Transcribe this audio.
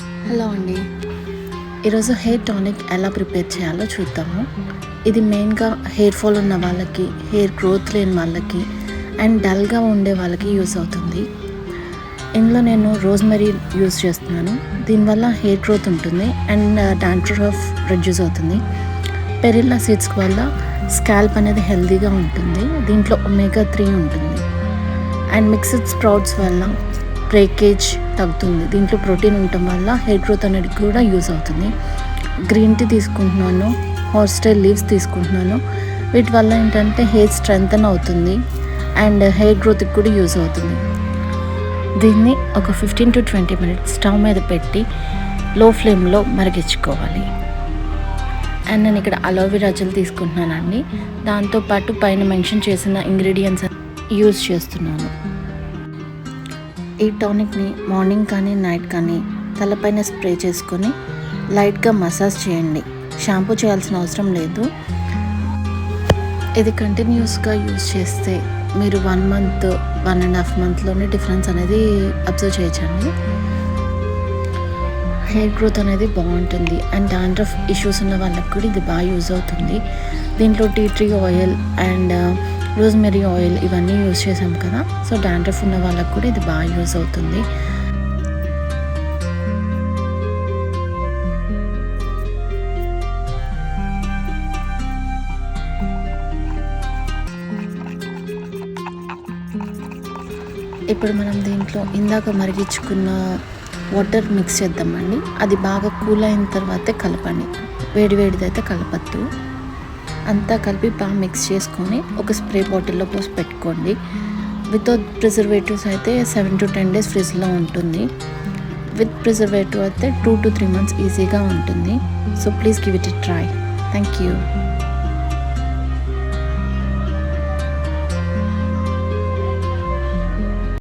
Hello అండి. ఈరోజు hair tonic ఎలా ప్రిపేర్ చేయాలో చూద్దాము. ఇది మెయిన్గా హెయిర్ ఫాల్ ఉన్న వాళ్ళకి, హెయిర్ గ్రోత్ లేని వాళ్ళకి అండ్ డల్గా ఉండే వాళ్ళకి యూస్ అవుతుంది. ఇందులో నేను రోజ్మెరీ యూస్ చేస్తున్నాను. దీనివల్ల హెయిర్ గ్రోత్ ఉంటుంది అండ్ డాండ్రఫ్ రెడ్యూస్ అవుతుంది. పెరిల్లా సీడ్స్ వల్ల స్కాల్ప్ అనేది హెల్తీగా ఉంటుంది. దీంట్లో ఒమేగా 3 ఉంటుంది. అండ్ మిక్స్డ్ స్ప్రౌట్స్ వల్ల బ్రేకేజ్ తగ్గుతుంది. దీంట్లో ప్రోటీన్ ఉండటం వల్ల హెయిర్ గ్రోత్ అనేది కూడా యూజ్ అవుతుంది. గ్రీన్ టీ తీసుకుంటున్నాను, హార్స్టైల్ లీవ్స్ తీసుకుంటున్నాను. వీటి వల్ల ఏంటంటే హెయిర్ స్ట్రెంగ్తన్ అవుతుంది అండ్ హెయిర్ గ్రోత్కి కూడా యూజ్ అవుతుంది. దీన్ని ఒక 15 to 20 minutes స్టవ్ మీద పెట్టి లో ఫ్లేమ్లో మరిగించుకోవాలి. అండ్ నేను ఇక్కడ అలోవెరా జెల్ తీసుకుంటున్నానండి. దాంతోపాటు పైన మెన్షన్ చేసిన ఇంగ్రీడియంట్స్ యూజ్ చేస్తున్నాను. ఈ టానిక్ని మార్నింగ్ కానీ నైట్ కానీ తలపైన స్ప్రే చేసుకొని లైట్గా మసాజ్ చేయండి. షాంపూ చేయాల్సిన అవసరం లేదు. ఇది కంటిన్యూస్గా యూజ్ చేస్తే మీరు 1 month, 1.5 monthలోనే డిఫరెన్స్ అనేది అబ్జర్వ్ చేయొచ్చండి. హెయిర్ గ్రోత్ అనేది బాగుంటుంది అండ్ డాండ్రఫ్ ఇష్యూస్ ఉన్న వాళ్ళకి కూడా ఇది బాగా యూజ్ అవుతుంది. దీంట్లో tea tree oil and rosemary oil ఇవన్నీ యూజ్ చేసాం కదా, సో డాండ్రఫ్ ఉన్న వాళ్ళకి కూడా ఇది బాగా యూజ్ అవుతుంది. ఇప్పుడు మనం దీంట్లో ఇందాక మరిగించుకున్న వాటర్ మిక్స్ చేద్దామండి. అది బాగా కూల్ అయిన తర్వాతే కలపండి. వేడిదైతే కలపద్దు. అంతా కలిపి బాగా మిక్స్ చేసుకొని ఒక స్ప్రే బాటిల్లో పోసి పెట్టుకోండి. వితౌట్ ప్రిజర్వేటివ్స్ అయితే 7 to 10 days ఫ్రిడ్జ్లో ఉంటుంది. విత్ ప్రిజర్వేటివ్ అయితే 2 to 3 months ఈజీగా ఉంటుంది. So please give it a try. Thank you.